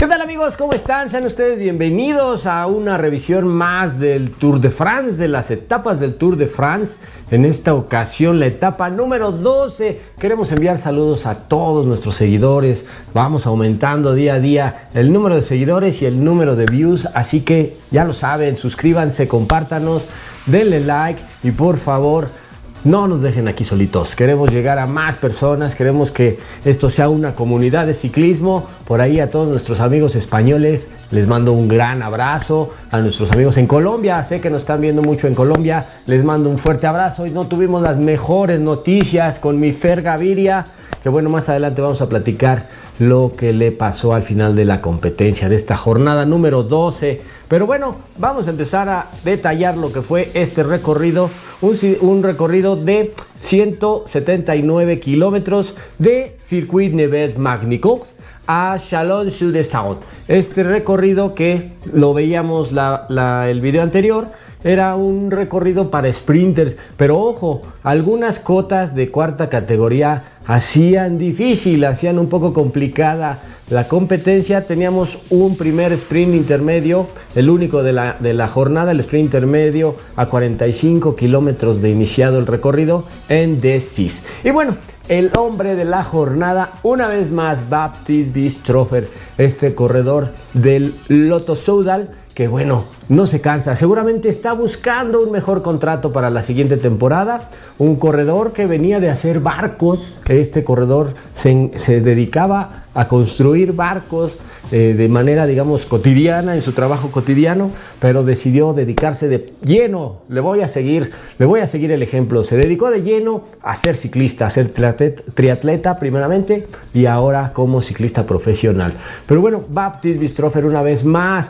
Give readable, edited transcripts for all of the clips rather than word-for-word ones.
tal amigos? ¿Cómo están? Sean ustedes bienvenidos a una revisión más del Tour de France, de las etapas del Tour de France. En esta ocasión la etapa número 12. Queremos enviar saludos a todos nuestros seguidores. Vamos aumentando día a día el número de seguidores y el número de views. Así que ya lo saben, suscríbanse, compártanos, denle like y por favor no nos dejen aquí solitos. Queremos llegar a más personas, queremos que esto sea una comunidad de ciclismo. Por ahí a todos nuestros amigos españoles les mando un gran abrazo. A nuestros amigos en Colombia, sé que nos están viendo mucho en Colombia, les mando un fuerte abrazo. Hoy no tuvimos las mejores noticias con mi Fer Gaviria, que bueno, más adelante vamos a platicar lo que le pasó al final de la competencia de esta jornada número 12. Pero bueno, vamos a empezar a detallar lo que fue este recorrido. Un recorrido de 179 kilómetros de Circuit Nevers Magnicaux a Chalon-sur-Saône. Este recorrido que lo veíamos el video anterior, era un recorrido para sprinters, pero ojo, algunas cotas de cuarta categoría hacían un poco complicada la competencia. Teníamos un primer sprint intermedio, el único de la jornada, el sprint intermedio a 45 kilómetros de iniciado el recorrido en Decis. Y bueno, el hombre de la jornada, una vez más, Baptiste Bistropher, este corredor del Lotto Soudal, que bueno, no se cansa, seguramente está buscando un mejor contrato para la siguiente temporada. Un corredor que venía de hacer barcos. Este corredor se dedicaba a construir barcos de manera, digamos, cotidiana, en su trabajo cotidiano, pero decidió dedicarse de lleno. Le voy a seguir el ejemplo. Se dedicó de lleno a ser ciclista, a ser triatleta primeramente y ahora como ciclista profesional. Pero bueno, Baptiste Bistropher una vez más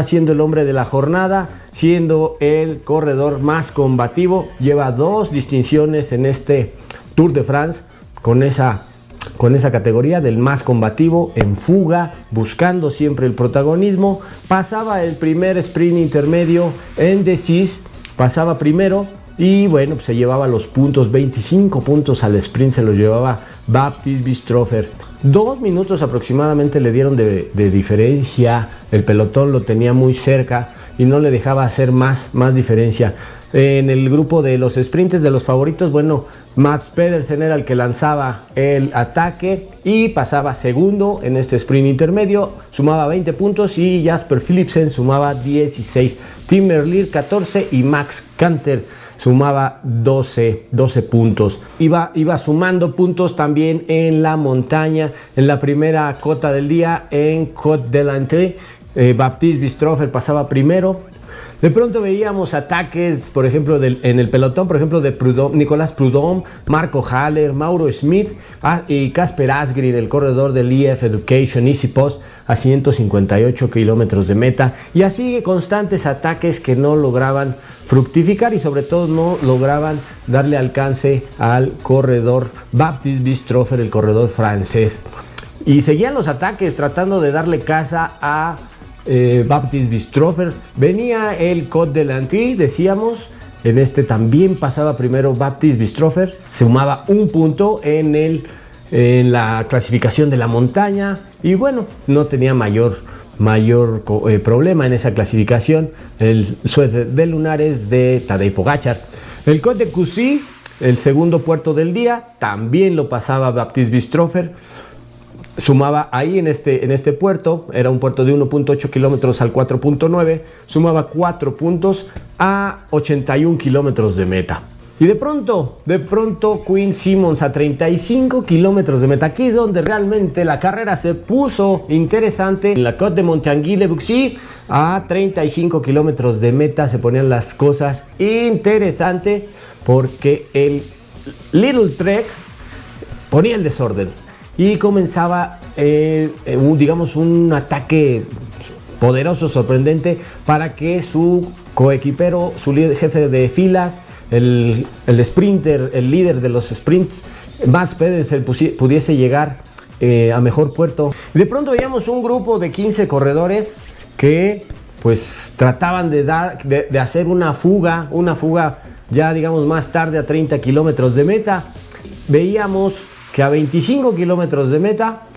siendo el hombre de la jornada, siendo el corredor más combativo. Lleva 2 distinciones en este Tour de France con esa categoría del más combativo, en fuga, buscando siempre el protagonismo. Pasaba el primer sprint intermedio en Decis, pasaba primero y bueno, pues se llevaba los puntos, 25 puntos al sprint se los llevaba Baptiste Bistropher. 2 minutos aproximadamente le dieron de diferencia. El pelotón lo tenía muy cerca y no le dejaba hacer más diferencia. En el grupo de los sprints de los favoritos, bueno, Mads Pedersen era el que lanzaba el ataque y pasaba segundo en este sprint intermedio, sumaba 20 puntos y Jasper Philipsen sumaba 16, Tim Merlier 14 y Max Canter sumaba 12 puntos. Iba sumando puntos también en la montaña, en la primera cota del día en Côte de l'Entrée. Baptiste Bistropher pasaba primero. De pronto veíamos ataques, por ejemplo, en el pelotón, por ejemplo, de Nicolas Prudhomme, Marco Haller, Mauro Schmid y Kasper Asgreen, el corredor del EF Education Easy Post, a 158 kilómetros de meta. Y así constantes ataques que no lograban fructificar y sobre todo no lograban darle alcance al corredor Baptiste Bistropher, el corredor francés. Y seguían los ataques tratando de darle caza a Baptiste Bistropher. Venía el Côte de l'Entrée, decíamos. En este también pasaba primero Baptiste Bistropher, sumaba un punto en la clasificación de la montaña y bueno, no tenía mayor problema en esa clasificación. El suéter de lunares de Tadej Pogačar. El Côte de Cussy, el segundo puerto del día, también lo pasaba Baptiste Bistropher. Sumaba ahí en este puerto, era un puerto de 1.8 kilómetros al 4.9, sumaba 4 puntos a 81 kilómetros de meta. Y de pronto, Quinn Simmons a 35 kilómetros de meta. Aquí es donde realmente la carrera se puso interesante. En la Côte de Montanguy-le-Buxy, a 35 kilómetros de meta, se ponían las cosas interesantes porque el Little Trek ponía el desorden. Y comenzaba, digamos, un ataque poderoso, sorprendente, para que su coequipero, su jefe de filas, el sprinter, el líder de los sprints, Mads Pedersen, pudiese llegar a mejor puerto. De pronto veíamos un grupo de 15 corredores que pues trataban de hacer una fuga ya digamos más tarde a 30 kilómetros de meta. Veíamos que a 25 kilómetros de meta,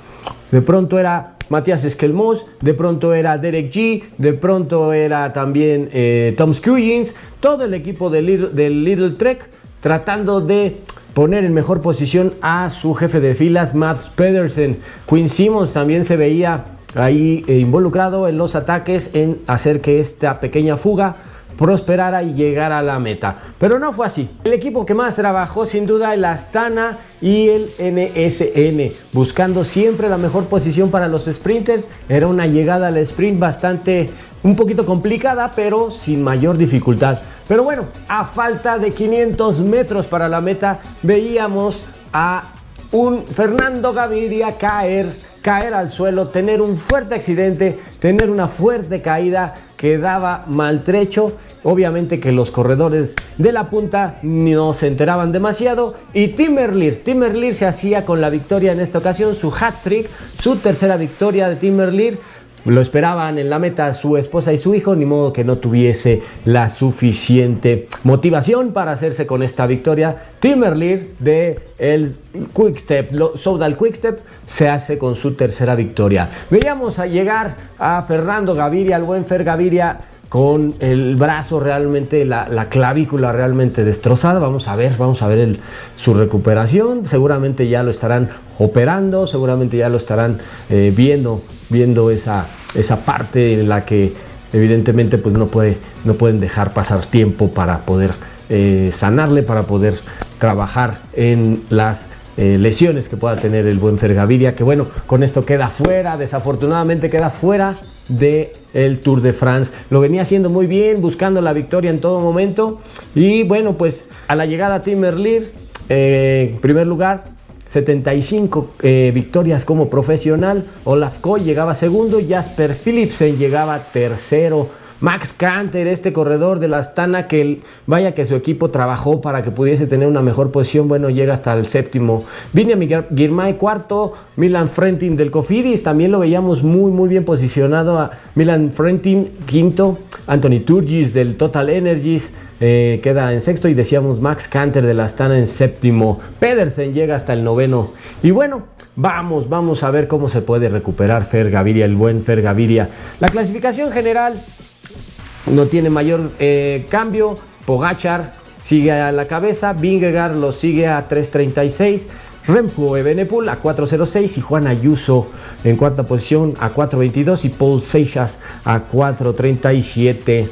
de pronto era Matías Esquelmós, de pronto era Derek G, de pronto era también Tom Skujins, todo el equipo del Little Trek tratando de poner en mejor posición a su jefe de filas, Mads Pedersen. Quinn Simmons también se veía ahí involucrado en los ataques, en hacer que esta pequeña fuga prosperara y llegara a la meta, pero no fue así. El equipo que más trabajó sin duda el Astana y el NSN, buscando siempre la mejor posición para los sprinters. Era una llegada al sprint un poquito complicada, pero sin mayor dificultad. Pero bueno, a falta de 500 metros para la meta, veíamos a un Fernando Gaviria caer al suelo, tener un fuerte accidente, tener una fuerte caída que daba maltrecho. Obviamente que los corredores de la punta no se enteraban demasiado, y Tim Merlier se hacía con la victoria en esta ocasión, su hat-trick, su tercera victoria de Tim Merlier. Lo esperaban en la meta su esposa y su hijo, ni modo que no tuviese la suficiente motivación para hacerse con esta victoria. Tim Merlier de el Quickstep, Soudal Quickstep, se hace con su tercera victoria. Veíamos a llegar a Fernando Gaviria, al buen Fer Gaviria, con el brazo realmente, la clavícula realmente destrozada. Vamos a ver su recuperación. Seguramente ya lo estarán operando, seguramente ya lo estarán viendo esa parte en la que evidentemente pues no pueden dejar pasar tiempo para poder sanarle, para poder trabajar en las lesiones que pueda tener el buen Fer Gaviria, que bueno, con esto desafortunadamente queda fuera del Tour de France. Lo venía haciendo muy bien, buscando la victoria en todo momento, y bueno, pues a la llegada Tim Merlier, en primer lugar, 75 victorias como profesional. Olaf Koy llegaba segundo, Jasper Philipsen llegaba tercero. Max Canter, este corredor de la Astana, que vaya que su equipo trabajó para que pudiese tener una mejor posición, bueno, llega hasta el séptimo. Biniam Girmay cuarto, Milan Frentin del Cofidis, también lo veíamos muy bien posicionado a Milan Frentin quinto. Anthony Turgis del Total Energies queda en sexto, y decíamos Max Canter de la Astana en séptimo. Pedersen llega hasta el noveno, y bueno, vamos a ver cómo se puede recuperar Fer Gaviria, el buen Fer Gaviria. La clasificación general no tiene mayor cambio. Pogačar sigue a la cabeza, Vingegaard lo sigue a 3.36, Remco Evenepoel a 4.06 y Juan Ayuso en cuarta posición a 4.22 y Paul Seixas a 4.37.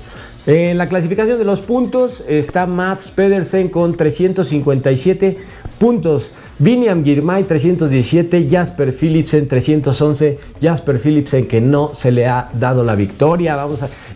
En la clasificación de los puntos está Mads Pedersen con 357 puntos, Biniam Girmay 317, Jasper Philipsen 311, Jasper Philipsen que no se le ha dado la victoria.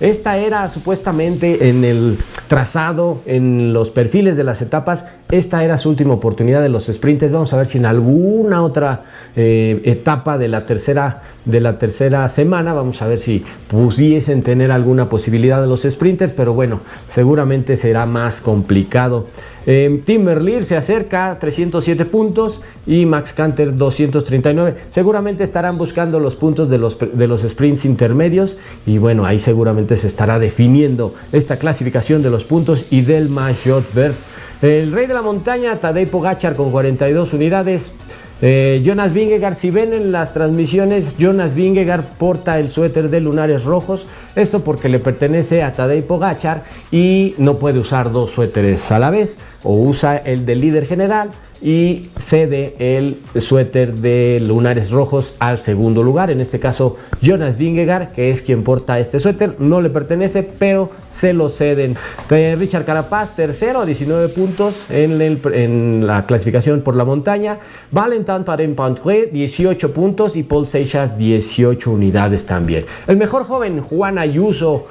Esta era supuestamente en el trazado, en los perfiles de las etapas, esta era su última oportunidad de los sprinters. Vamos a ver si en alguna otra etapa de la tercera semana, vamos a ver si pudiesen tener alguna posibilidad de los sprinters, pero bueno, seguramente será más complicado. Tim Merlier se acerca a 307 puntos y Max Canter 239. Seguramente estarán buscando los puntos de los sprints intermedios, y bueno, ahí seguramente se estará definiendo esta clasificación de los puntos y del Maillot Vert. El rey de la montaña, Tadej Pogačar con 42 unidades. Jonas Vingegaard, si ven en las transmisiones, Jonas Vingegaard porta el suéter de lunares rojos, esto porque le pertenece a Tadej Pogačar y no puede usar dos suéteres a la vez, o usa el del líder general y cede el suéter de lunares rojos al segundo lugar. En este caso, Jonas Vingegaard, que es quien porta este suéter, no le pertenece, pero se lo ceden. Richard Carapaz, tercero, a 19 puntos en la clasificación por la montaña. Valentin Parent-Pointré, 18 puntos, y Paul Seixas, 18 unidades también. El mejor joven, Juan Ayuso,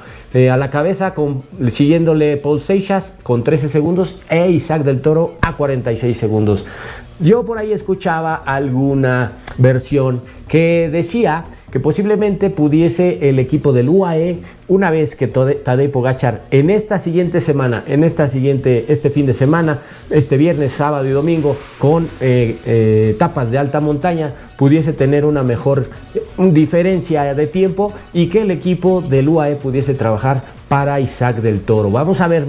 a la cabeza, siguiéndole Paul Seixas con 13 segundos e Isaac del Toro a 46 segundos. Yo por ahí escuchaba alguna versión que decía que posiblemente pudiese el equipo del UAE, una vez que Tadej Pogačar en esta siguiente semana, este fin de semana, este viernes, sábado y domingo, con etapas de alta montaña, pudiese tener una mejor diferencia de tiempo, y que el equipo del UAE pudiese trabajar para Isaac del Toro. Vamos a ver,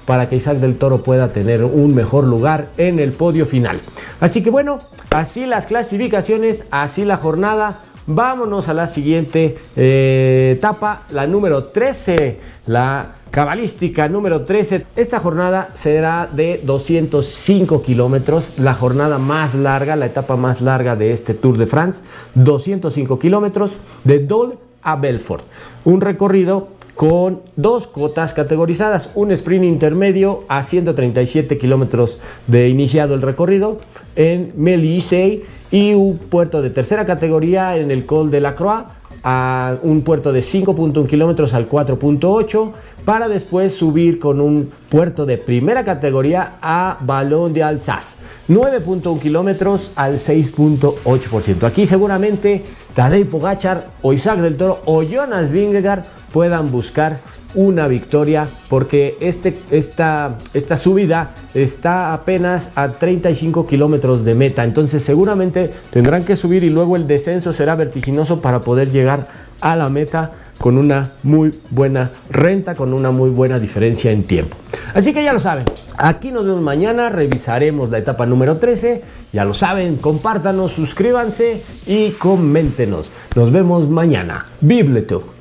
para que Isaac del Toro pueda tener un mejor lugar en el podio final. Así que bueno, así las clasificaciones, así la jornada. Vámonos a la siguiente etapa, la número 13, la cabalística número 13. Esta jornada será de 205 kilómetros, la jornada más larga, la etapa más larga de este Tour de France. 205 kilómetros de Dole a Belfort. Un recorrido con dos cotas categorizadas, un sprint intermedio a 137 kilómetros de iniciado el recorrido en Mélisey y un puerto de tercera categoría en el Col de la Croix, a un puerto de 5.1 kilómetros al 4.8, para después subir con un puerto de primera categoría a Ballon d'Alsace, 9.1 kilómetros al 6.8%. Aquí seguramente Tadej Pogačar o Isaac del Toro o Jonas Vingegaard puedan buscar una victoria, porque esta subida está apenas a 35 kilómetros de meta, entonces seguramente tendrán que subir y luego el descenso será vertiginoso para poder llegar a la meta con una muy buena renta, con una muy buena diferencia en tiempo. Así que ya lo saben, aquí nos vemos mañana, revisaremos la etapa número 13, ya lo saben, compártanos, suscríbanse y coméntenos. Nos vemos mañana. Vive le Tour.